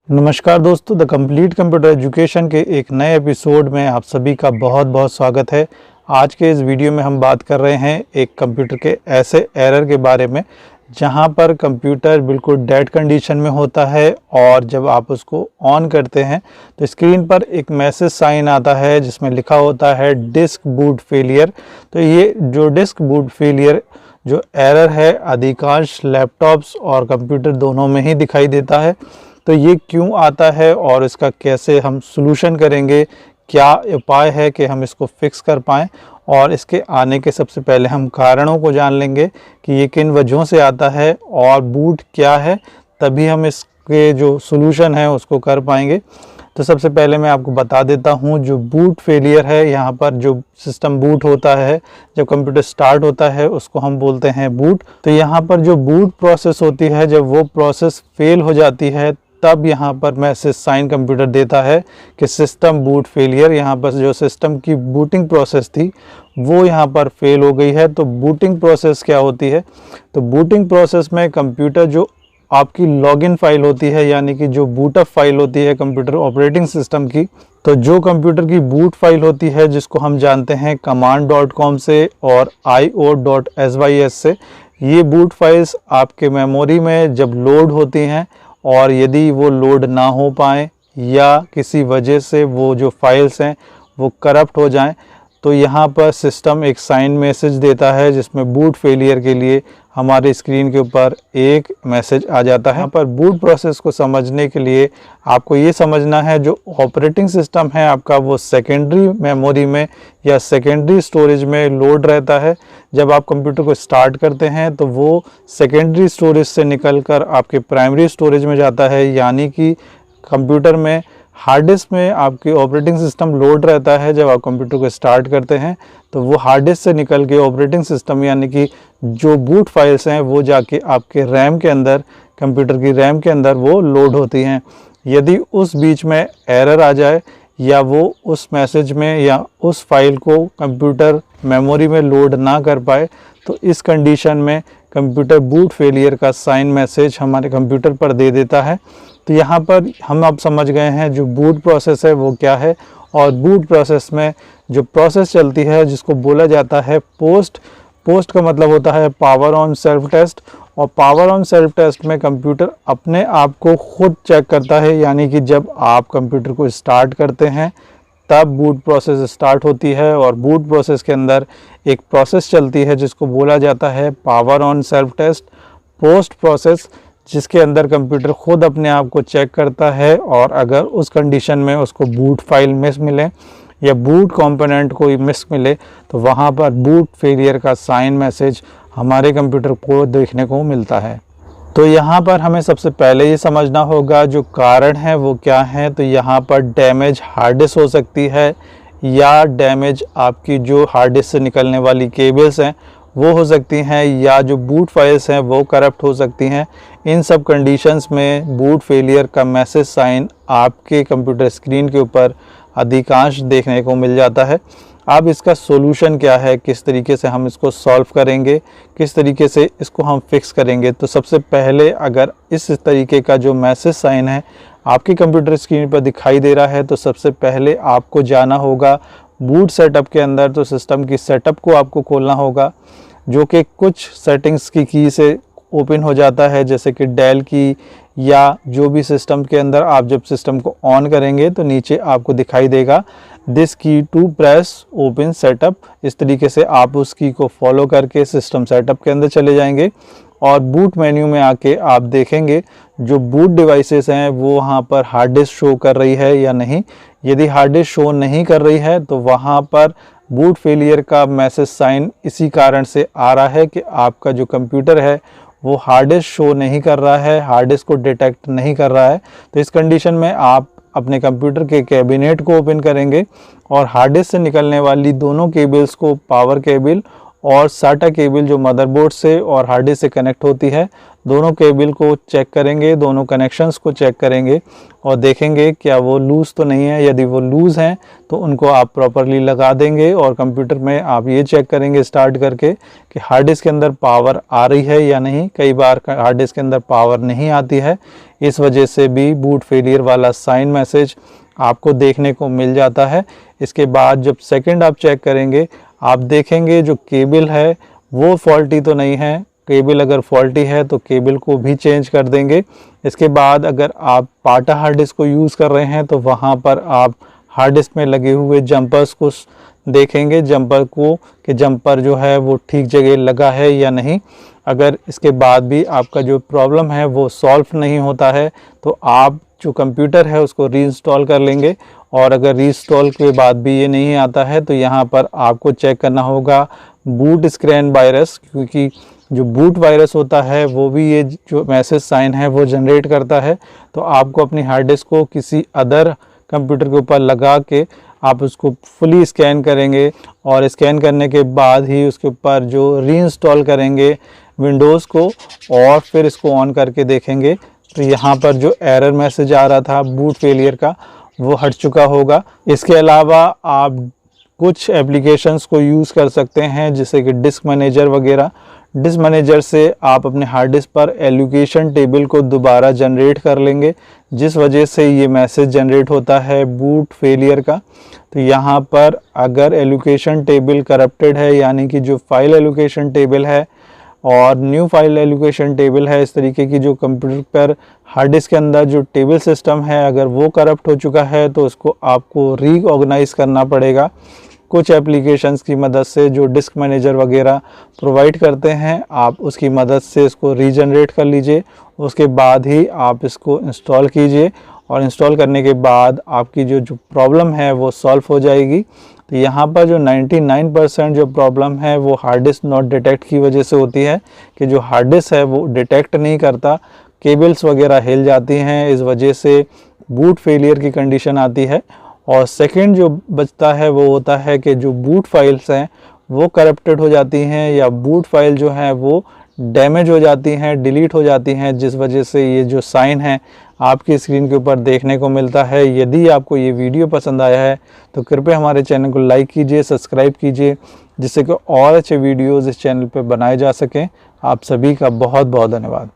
नमस्कार दोस्तों, the complete computer education के एक नए एपिसोड में आप सभी का बहुत बहुत स्वागत है। आज के इस वीडियो में हम बात कर रहे हैं एक कंप्यूटर के ऐसे एरर के बारे में जहां पर कंप्यूटर बिल्कुल डेड कंडीशन में होता है और जब आप उसको ऑन करते हैं तो स्क्रीन पर एक मैसेज साइन आता है जिसमें लिखा होता है डिस्क बूट फेलियर। तो ये जो डिस्क बूट फेलियर जो एरर है अधिकांश लैपटॉप्स और कंप्यूटर दोनों में ही दिखाई देता है। तो ये क्यों आता है और इसका कैसे हम सॉल्यूशन करेंगे, क्या उपाय है कि हम इसको फिक्स कर पाएँ, और इसके आने के सबसे पहले हम कारणों को जान लेंगे कि ये किन वजहों से आता है और बूट क्या है, तभी हम इसके जो सॉल्यूशन है उसको कर पाएंगे। तो सबसे पहले मैं आपको बता देता हूँ जो बूट फेलियर है, यहाँ पर जो सिस्टम बूट होता है जब कंप्यूटर स्टार्ट होता है उसको हम बोलते हैं बूट। तो यहाँ पर जो बूट प्रोसेस होती है, जब वो प्रोसेस फेल हो जाती है तब यहाँ पर मैसेज साइन कंप्यूटर देता है कि सिस्टम बूट फेलियर। यहाँ पर जो सिस्टम की बूटिंग प्रोसेस थी वो यहाँ पर फेल हो गई है। तो बूटिंग प्रोसेस क्या होती है? तो बूटिंग प्रोसेस में कंप्यूटर जो आपकी लॉगिन फाइल होती है, यानी कि जो बूटअप फाइल होती है कंप्यूटर ऑपरेटिंग सिस्टम की, तो जो कंप्यूटर की बूट फाइल होती है जिसको हम जानते हैं command.com से और io.sys से, ये बूट फाइल्स आपके मेमोरी में जब लोड होती हैं और यदि वो लोड ना हो पाए या किसी वजह से वो जो फाइल्स हैं वो करप्ट हो जाएं, तो यहाँ पर सिस्टम एक साइन मैसेज देता है जिसमें बूट फेलियर के लिए हमारे स्क्रीन के ऊपर एक मैसेज आ जाता है। यहाँ पर बूट प्रोसेस को समझने के लिए आपको ये समझना है जो ऑपरेटिंग सिस्टम है आपका वो सेकेंडरी मेमोरी में या सेकेंडरी स्टोरेज में लोड रहता है। जब आप कंप्यूटर को स्टार्ट करते हैं तो वो सेकेंडरी स्टोरेज से निकलकर आपके प्राइमरी स्टोरेज में जाता है, यानी कि कंप्यूटर में हार्ड डिस्क में आपकी ऑपरेटिंग सिस्टम लोड रहता है। जब आप कंप्यूटर को स्टार्ट करते हैं तो वो हार्ड डिस्क से निकल के ऑपरेटिंग सिस्टम यानी कि जो बूट फाइल्स हैं वो जाके आपके रैम के अंदर, कंप्यूटर की रैम के अंदर वो लोड होती हैं। यदि उस बीच में एरर आ जाए या वो उस मैसेज में या उस फाइल को कंप्यूटर मेमोरी में लोड ना कर पाए तो इस कंडीशन में कंप्यूटर बूट फेलियर का साइन मैसेज हमारे कंप्यूटर पर दे देता है। तो यहाँ पर हम अब समझ गए हैं जो बूट प्रोसेस है वो क्या है। और बूट प्रोसेस में जो प्रोसेस चलती है जिसको बोला जाता है पोस्ट का मतलब होता है पावर ऑन सेल्फ टेस्ट। और पावर ऑन सेल्फ टेस्ट में कंप्यूटर अपने आप को खुद चेक करता है, यानी कि जब आप कंप्यूटर को स्टार्ट करते हैं तब बूट प्रोसेस स्टार्ट होती है और बूट प्रोसेस के अंदर एक प्रोसेस चलती है जिसको बोला जाता है power on self test post process, जिसके अंदर कंप्यूटर खुद अपने आप को चेक करता है और अगर उस कंडीशन में उसको बूट फाइल मिस मिले या बूट कंपोनेंट कोई मिस मिले तो वहाँ पर बूट फेलियर का साइन मैसेज हमारे कंप्यूटर को देखने को मिलता है। तो यहाँ पर हमें सबसे पहले ये समझना होगा जो कारण है वो क्या है। तो यहाँ पर डैमेज हार्ड डिस्क हो सकती है या डैमेज आपकी जो हार्ड डिस्क से निकलने वाली केबल्स हैं वो हो सकती हैं, या जो बूट फाइल्स हैं वो करप्ट हो सकती हैं। इन सब कंडीशंस में बूट फेलियर का मैसेज साइन आपके कंप्यूटर स्क्रीन के ऊपर अधिकांश देखने को मिल जाता है। अब इसका सॉल्यूशन क्या है, किस तरीके से हम इसको सॉल्व करेंगे, किस तरीके से इसको हम फिक्स करेंगे। तो सबसे पहले अगर इस तरीके का जो मैसेज साइन है आपके कंप्यूटर स्क्रीन पर दिखाई दे रहा है तो सबसे पहले आपको जाना होगा बूट सेटअप के अंदर। तो सिस्टम की सेटअप को आपको खोलना होगा जो कि कुछ सेटिंग्स की की से ओपन हो जाता है, जैसे कि डेल की, या जो भी सिस्टम के अंदर आप जब सिस्टम को ऑन करेंगे तो नीचे आपको दिखाई देगा दिस की टू प्रेस ओपन सेटअप। इस तरीके से आप उस की को फॉलो करके सिस्टम सेटअप के अंदर चले जाएंगे और बूट मेन्यू में आके आप देखेंगे जो बूट डिवाइसेस हैं वो वहाँ पर हार्ड डिस्क शो कर रही है या नहीं। यदि हार्ड डिस्क शो नहीं कर रही है तो वहाँ पर बूट फेलियर का मैसेज साइन इसी कारण से आ रहा है कि आपका जो कंप्यूटर है वो हार्ड डिस्क शो नहीं कर रहा है, हार्ड डिस्क को डिटेक्ट नहीं कर रहा है। तो इस कंडीशन में आप अपने कंप्यूटर के कैबिनेट को ओपन करेंगे और हार्ड डिस्क से निकलने वाली दोनों केबल्स को, पावर केबल और साटा केबल जो मदरबोर्ड से और हार्ड डिस्क से कनेक्ट होती है, दोनों केबल को चेक करेंगे, दोनों कनेक्शंस को चेक करेंगे और देखेंगे क्या वो लूज़ तो नहीं है। यदि वो लूज़ हैं तो उनको आप प्रॉपरली लगा देंगे और कंप्यूटर में आप ये चेक करेंगे स्टार्ट करके कि हार्ड डिस्क के अंदर पावर आ रही है या नहीं। कई बार हार्ड डिस्क के अंदर पावर नहीं आती है, इस वजह से भी बूट फेलियर वाला साइन मैसेज आपको देखने को मिल जाता है। इसके बाद जब सेकंड आप चेक करेंगे, आप देखेंगे जो केबल है वो फॉल्टी तो नहीं है। केबल अगर फॉल्टी है तो केबल को भी चेंज कर देंगे। इसके बाद अगर आप पाटा हार्ड डिस्क को यूज़ कर रहे हैं तो वहाँ पर आप हार्ड डिस्क में लगे हुए जंपर्स को देखेंगे, जंपर को कि जंपर जो है वो ठीक जगह लगा है या नहीं। अगर इसके बाद भी आपका जो प्रॉब्लम है वो सॉल्व नहीं होता है तो आप जो कंप्यूटर है उसको रीइंस्टॉल कर लेंगे। और अगर रीइंस्टॉल के बाद भी ये नहीं आता है तो यहाँ पर आपको चेक करना होगा बूट स्क्रैन वायरस, क्योंकि जो बूट वायरस होता है वो भी ये जो मैसेज साइन है वो जनरेट करता है। तो आपको अपनी हार्ड डिस्क को किसी अदर कंप्यूटर के ऊपर लगा के आप उसको फुली स्कैन करेंगे और स्कैन करने के बाद ही उसके ऊपर जो रीइंस्टॉल करेंगे विंडोज़ को और फिर इसको ऑन करके देखेंगे तो यहाँ पर जो एरर मैसेज आ रहा था बूट फेलियर का वो हट चुका होगा। इसके अलावा आप कुछ एप्लीकेशंस को यूज़ कर सकते हैं जैसे कि डिस्क मैनेजर वगैरह। डिस्क मैनेजर से आप अपने हार्ड डिस्क पर एलोकेशन टेबल को दोबारा जनरेट कर लेंगे, जिस वजह से ये मैसेज जनरेट होता है बूट फेलियर का। तो यहाँ पर अगर एलोकेशन टेबल करप्टेड है, यानी कि जो फाइल एलोकेशन टेबल है और न्यू फाइल एलोकेशन टेबल है, इस तरीके की जो कंप्यूटर पर हार्ड डिस्क के अंदर जो टेबल सिस्टम है अगर वो करप्ट हो चुका है तो उसको आपको रीऑर्गेनाइज करना पड़ेगा कुछ एप्लीकेशंस की मदद से जो डिस्क मैनेजर वगैरह प्रोवाइड करते हैं। आप उसकी मदद से इसको रीजनरेट कर लीजिए, उसके बाद ही आप इसको इंस्टॉल कीजिए और इंस्टॉल करने के बाद आपकी जो प्रॉब्लम है वो सॉल्व हो जाएगी। तो यहाँ पर जो 99% जो प्रॉब्लम है वो हार्ड डिस्क नॉट डिटेक्ट की वजह से होती है कि जो हार्ड डिस्क है वो डिटेक्ट नहीं करता, केबल्स वगैरह हिल जाती हैं, इस वजह से बूट फेलियर की कंडीशन आती है। और सेकंड जो बचता है वो होता है कि जो बूट फाइल्स हैं वो करप्टेड हो जाती हैं या बूट फाइल जो है वो डैमेज हो जाती हैं, डिलीट हो जाती हैं, जिस वजह से ये जो साइन है आपकी स्क्रीन के ऊपर देखने को मिलता है। यदि आपको ये वीडियो पसंद आया है तो कृपया हमारे चैनल को लाइक कीजिए, सब्सक्राइब कीजिए, जिससे कि और अच्छे वीडियोज़ इस चैनल पर बनाए जा सकें। आप सभी का बहुत बहुत धन्यवाद।